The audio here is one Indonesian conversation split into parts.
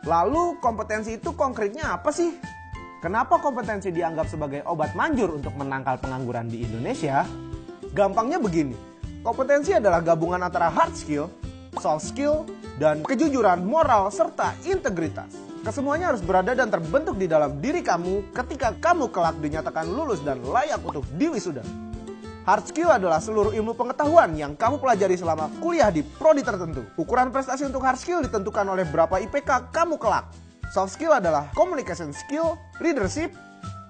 Lalu kompetensi itu konkretnya apa sih? Kenapa kompetensi dianggap sebagai obat manjur untuk menangkal pengangguran di Indonesia? Gampangnya begini, kompetensi adalah gabungan antara hard skill, soft skill, dan kejujuran, moral, serta integritas. Kesemuanya harus berada dan terbentuk di dalam diri kamu ketika kamu kelak dinyatakan lulus dan layak untuk diwisuda. Hard skill adalah seluruh ilmu pengetahuan yang kamu pelajari selama kuliah di prodi tertentu. Ukuran prestasi untuk hard skill ditentukan oleh berapa IPK kamu kelak. Soft skill adalah communication skill, leadership,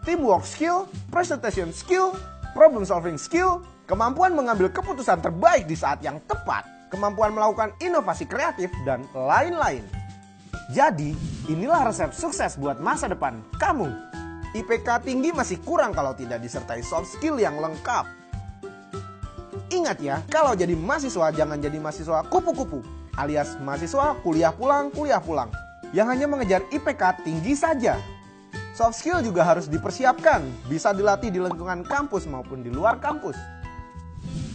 teamwork skill, presentation skill, problem solving skill, kemampuan mengambil keputusan terbaik di saat yang tepat, kemampuan melakukan inovasi kreatif, dan lain-lain. Jadi, inilah resep sukses buat masa depan kamu. IPK tinggi masih kurang kalau tidak disertai soft skill yang lengkap. Ingat ya, kalau jadi mahasiswa jangan jadi mahasiswa kupu-kupu, alias mahasiswa kuliah pulang, yang hanya mengejar IPK tinggi saja. Soft skill juga harus dipersiapkan, bisa dilatih di lingkungan kampus maupun di luar kampus.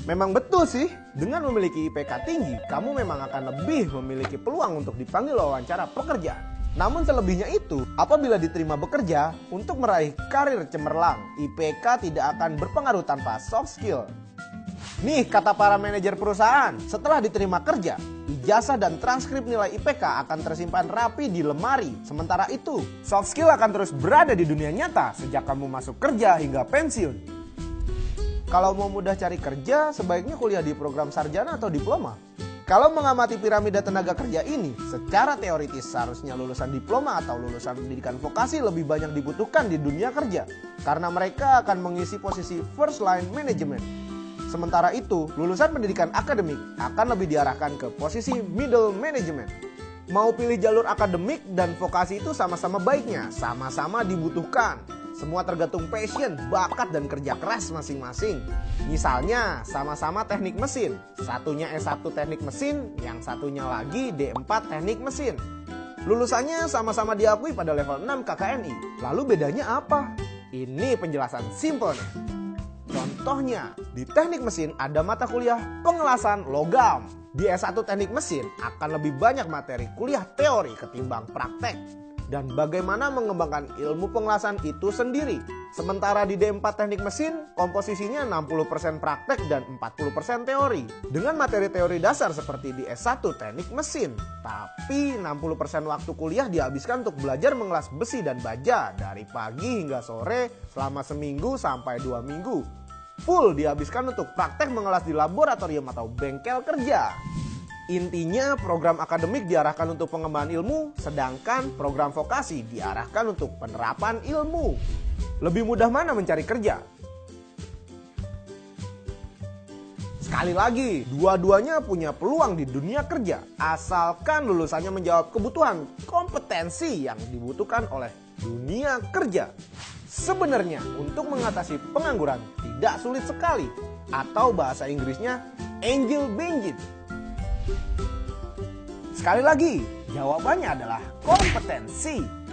Memang betul sih, dengan memiliki IPK tinggi, kamu memang akan lebih memiliki peluang untuk dipanggil wawancara pekerjaan. Namun selebihnya itu, apabila diterima bekerja, untuk meraih karir cemerlang, IPK tidak akan berpengaruh tanpa soft skill. Nih kata para manajer perusahaan, setelah diterima kerja, ijazah dan transkrip nilai IPK akan tersimpan rapi di lemari. Sementara itu, soft skill akan terus berada di dunia nyata sejak kamu masuk kerja hingga pensiun. Kalau mau mudah cari kerja, sebaiknya kuliah di program sarjana atau diploma. Kalau mengamati piramida tenaga kerja ini, secara teoritis seharusnya lulusan diploma atau lulusan pendidikan vokasi lebih banyak dibutuhkan di dunia kerja. Karena mereka akan mengisi posisi first line management. Sementara itu, lulusan pendidikan akademik akan lebih diarahkan ke posisi middle management. Mau pilih jalur akademik dan vokasi itu sama-sama baiknya, sama-sama dibutuhkan. Semua tergantung passion, bakat, dan kerja keras masing-masing. Misalnya, sama-sama teknik mesin. Satunya S1 teknik mesin, yang satunya lagi D4 teknik mesin. Lulusannya sama-sama diakui pada level 6 KKNI. Lalu bedanya apa? Ini penjelasan simpelnya. Contohnya, di teknik mesin ada mata kuliah pengelasan logam. Di S1 teknik mesin akan lebih banyak materi kuliah teori ketimbang praktek. Dan bagaimana mengembangkan ilmu pengelasan itu sendiri. Sementara di D4 teknik mesin, komposisinya 60% praktek dan 40% teori. Dengan materi teori dasar seperti di S1 teknik mesin. Tapi 60% waktu kuliah dihabiskan untuk belajar mengelas besi dan baja dari pagi hingga sore selama seminggu sampai 2 minggu. Full dihabiskan untuk praktek mengelas di laboratorium atau bengkel kerja. Intinya program akademik diarahkan untuk pengembangan ilmu, sedangkan program vokasi diarahkan untuk penerapan ilmu. Lebih mudah mana mencari kerja? Sekali lagi, dua-duanya punya peluang di dunia kerja, asalkan lulusannya menjawab kebutuhan kompetensi yang dibutuhkan oleh dunia kerja. Sebenarnya untuk mengatasi pengangguran tidak sulit sekali, atau bahasa Inggrisnya angel banging. Sekali lagi, jawabannya adalah kompetensi.